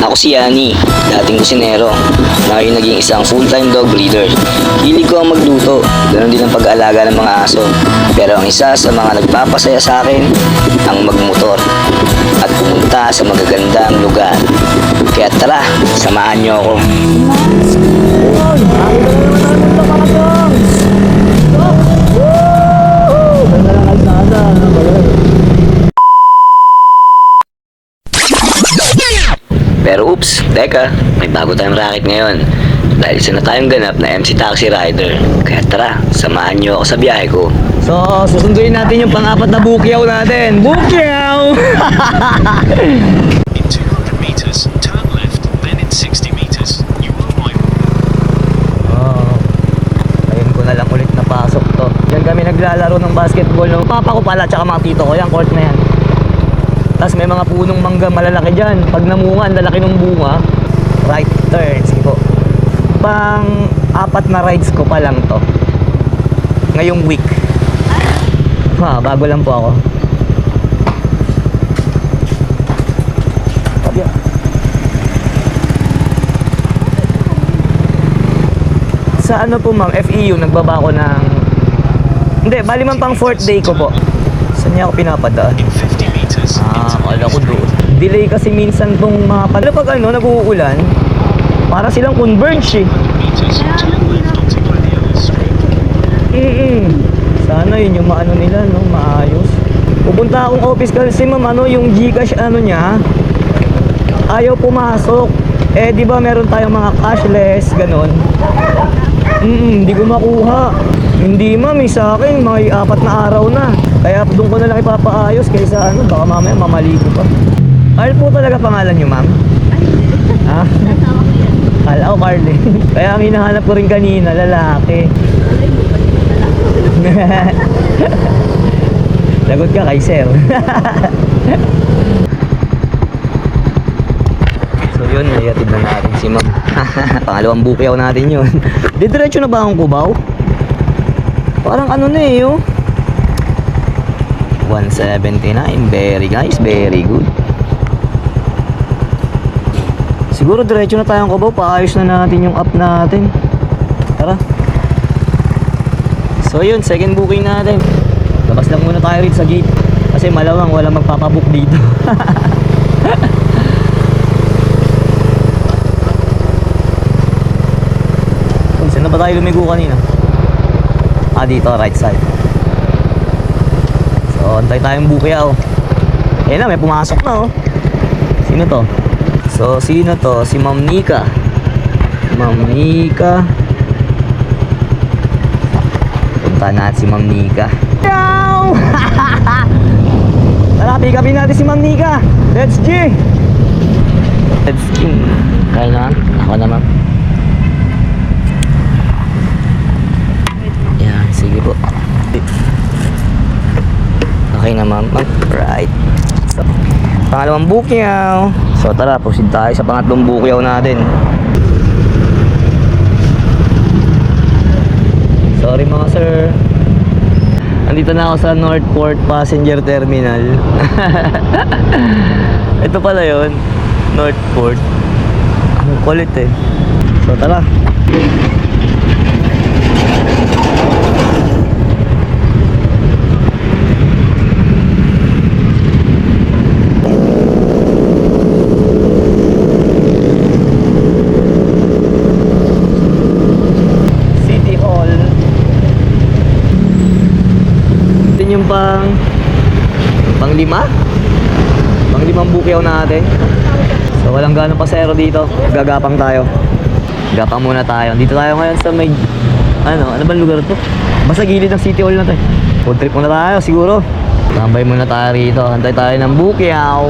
Ako si Yani, dating kusinero, na ngayon naging isang full-time dog breeder. Hilig ko ang magluto, ganoon din ang pag-aalaga ng mga aso. Pero ang isa sa mga nagpapasaya sa akin, ang magmotor at pumunta sa magagandang lugar. Kaya tara, samahan niyo ako. Pero oops, teka, may bago tayong racket ngayon. Dahil isa na tayong ganap na MC Taxi Rider. Kaya tara, samahan niyo ako sa biyahe ko. So, susunduin natin yung pang-apat na bukyaw natin. Bukyaw! In 200 meters, turn left, then in 60 meters, you will arrive. Ayun ko na lang ulit napasok to. Diyan kami naglalaro ng basketball. No? Papa ko pala, tsaka mga tito ko. Yan, court na yan. Tapos may mga punong mangga malalaki dyan. Pag namunga, ang lalaki ng bunga, right turn. Sige po. Pang-apat na rides ko pa lang to. Ngayong week. Bago lang po ako. Sa ano po ma'am, FEU, nagbaba ko ng... Hindi, bali man pang 4th day ko po. Saan niya ako pinapadaan? In 50 meters, Akala ko doon. Delay kasi minsan tong mga pag nag-uulan, para silang converge eh. meters, turn left onto Gladiola Street. Sana yun yung maano nila, no? Maayos. Pupunta akong office kasi ma'am, yung Gcash niya, ayaw pumasok. Eh, di ba meron tayong mga cashless, ganon. Hindi ko makuha. Hindi ma'am, sa akin, may 4 na araw na. Kaya doon ko na lang ipapaayos kaysa baka mamaya mamali ko pa. Carl po talaga pangalan nyo ma'am? Ah? Kala ko Carl eh. Kaya ang hinahanap ko rin kanina, lalaki. Lagot ka kay sir. So yun, nayatid na natin si ma'am. Pangalawang bukyaw natin yun. Diretso na ba akong Cubao? Parang na eh 179, very nice, very good. Siguro diretso na tayong Cubao, paayos na natin yung app natin. Tara. So yun, second booking natin. Labas lang muna tayo rin sa gate kasi malamang wala magpapabook dito. Saan na ba tayo lumigo kanina? Dito, right side. So, antay tayong bukyaw. Ayun na, may pumasok na Sino to? So, sino to? Si Ma'am Nika. Ma'am Nika. Punta natin si Ma'am Nika. Ciao! Tara, pick upin natin si Ma'am Nika. Let's G! Let's G. Kaya naman? Ako naman. Yan, sige po. Okay na ma'am. Right. So, pangalawang bukyaw. So tara, proceed tayo sa pangatlong bukyaw natin. Sorry mga sir. Andito na ako sa Northport Passenger Terminal. Ito pala yun, Northport. Ang kulit eh. So tara. Yung pang-limang bukyaw natin. So walang ganong pasero dito. Gagapang tayo. Gapang muna tayo. Dito tayo ngayon sa may ano ba lugar to? Basta gilid ng City Hall na to. Food trip muna tayo siguro. Tambay muna tayo rito. Hantay tayo ng bukyaw.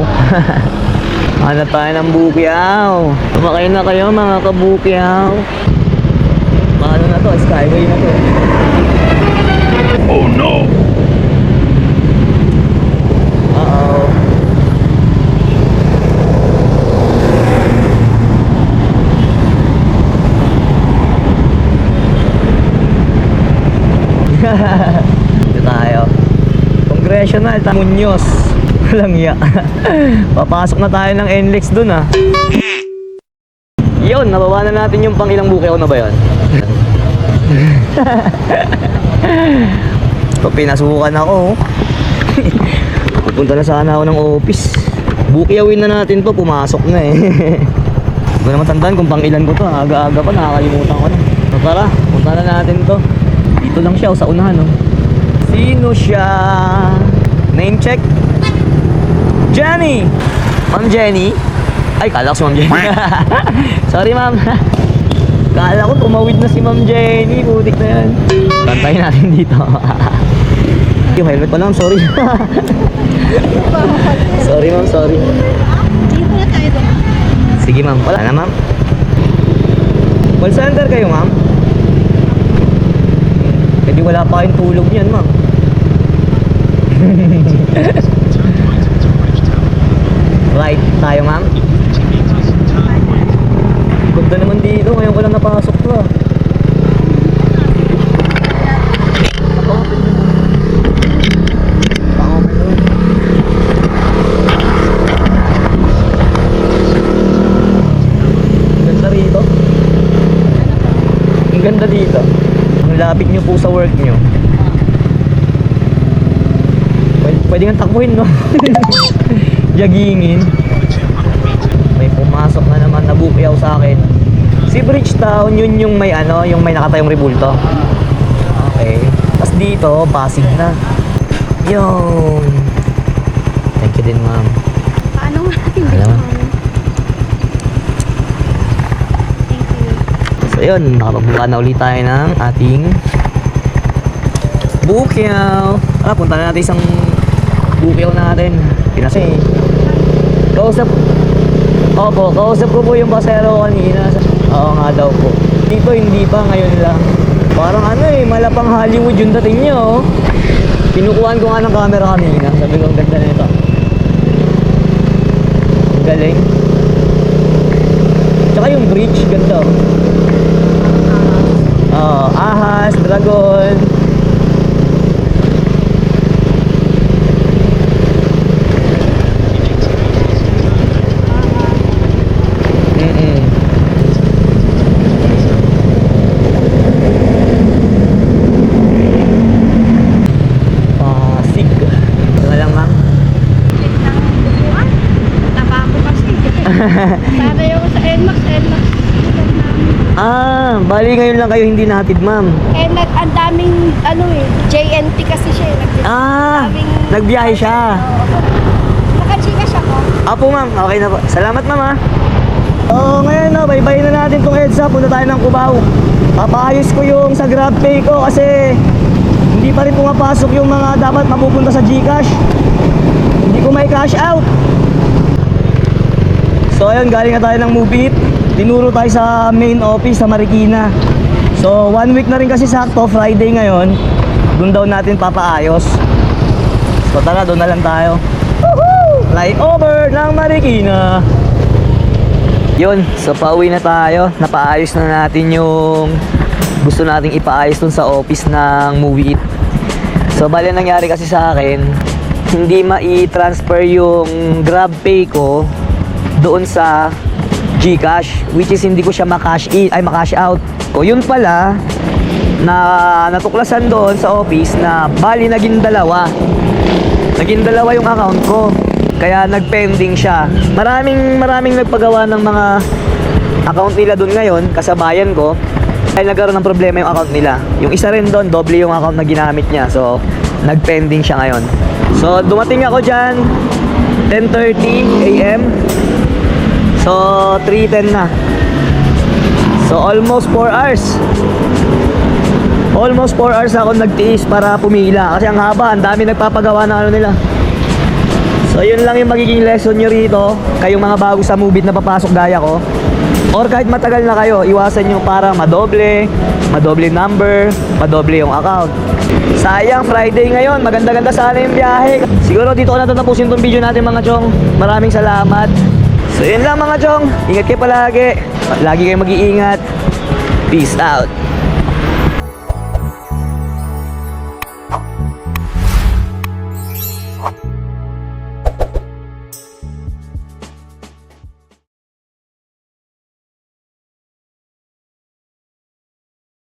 Hanap tayo ng bukyaw. Tumakay na kayo mga kabukyaw. Paano na to? Skyway na to. Oh no! Dito tayo. Congressional Muñoz. Walang iya. Papasok na tayo ng NLEX dun Yun, nababa na natin yung pang ilang bukiyaw na ba yun? So, pinasukan ako. Pupunta na sana ako ng office. Bukiyawin na natin to, pumasok na eh. Hindi ko naman tandaan kung pang ilan ko to. Aga-aga pa, nakakalimutan ko na. So, tara, punta na natin to. Dito lang siya, sa unahan, no? Sino siya? Name check. Jenny! Ma'am Jenny? Ay, kala ko si Ma'am Jenny. Sorry, ma'am. Kala ko tumawid na si Ma'am Jenny. Putik na yan. Bantayin natin dito. Yung helmet pa lang, sorry. Sorry, ma'am, sorry. Dito na tayo doon. Sige, ma'am. Wala na, ma'am. Call center kayo, ma'am? Hindi wala pa kayong tulog yan, ma'am. Right tayo, ma'am? Ganda naman dito. Ngayon ko lang napasok to, ah. Ganda rito. Ang ganda dito. Ang lapit nyo po sa work nyo. Pwede nga takbuhin, no? Jagingin. May pumasok na naman na bukiyaw sa akin. Si Bridgetown, yun yung may ano, yung may nakatayong rebulto. Okay. Tapos dito, Pasig na. Yun. Thank you din, ma'am. Paano nga? Hindi Alam. ko alam. Thank you. So yun, nakapagbuka na ulit tayo ng ating bukiyaw. Punta na natin isang bukiyaw natin. Pinasi. Kausap ko po yung pasero kanina. Oo nga daw po. Dito hindi pa, ngayon lang. Parang ano eh, malapang Hollywood yung dating nyo. Pinukuhaan ko nga ng camera kanina. Sabi ko, ang ganda na ito. Ang galing. Tsaka yung bridge, ganda. Ahas, dragon. Pasig. Ano lang, ma'am? Ulit ng bukuan. Taba ako kasi. Sana yung sa NMAX. Bali ngayon lang kayo hindi nahatid, ma'am. Ang daming, JNT kasi siya. Nagbiyahe siya. Nakachikas ako. Apo, ma'am. Okay na po. Salamat, ma'am, ha. Ngayon na, bye-bye na natin tong EDSA. Punta tayo ng Cubao. Papaayos ko yung sa GrabPay ko kasi hindi pa rin pumapasok yung mga dapat mapupunta sa GCash. Hindi ko may cash out. So ayun, galing na tayo ng Move It. Tinuro tayo sa main office sa Marikina. So 1 week na rin kasi sakto, Friday ngayon. Doon daw natin papaayos. So tara, doon na lang tayo. Woohoo! Flyover ng Marikina. Yun, so pauwi na tayo. Napaayos na natin yung gusto nating ipaayos dun sa office ng Move It. So bali nangyari kasi sa akin, hindi mai-transfer yung GrabPay ko doon sa GCash, which is hindi ko siya makash out. O yun pala, na natuklasan doon sa office na bali naging dalawa yung account ko, kaya nagpending siya. Maraming nagpagawa ng mga account nila doon ngayon, kasabayan ko, ay nagkaroon ng problema yung account nila. Yung isa rin doon, doble yung account na ginamit niya, so nagpending siya ngayon. So dumating ako dyan 10:30 AM. So 3:10 na. So almost 4 hours. Almost 4 hours ako nagtiis para pumila kasi ang haba, ang dami nagpapagawa ng ano nila. So yun lang yung magiging lesson nyo rito, kayong mga bago sa Move It na papasok gaya ko. Or kahit matagal na kayo, iwasan nyo para madoble number, madoble yung account. Sayang, Friday ngayon, maganda-ganda sana yung biyahe. Siguro dito ko na tatapusin tong video natin, mga chong. Maraming salamat. So yun lang, mga chong, ingat kayo palagi. Lagi kayong mag-iingat. Peace out.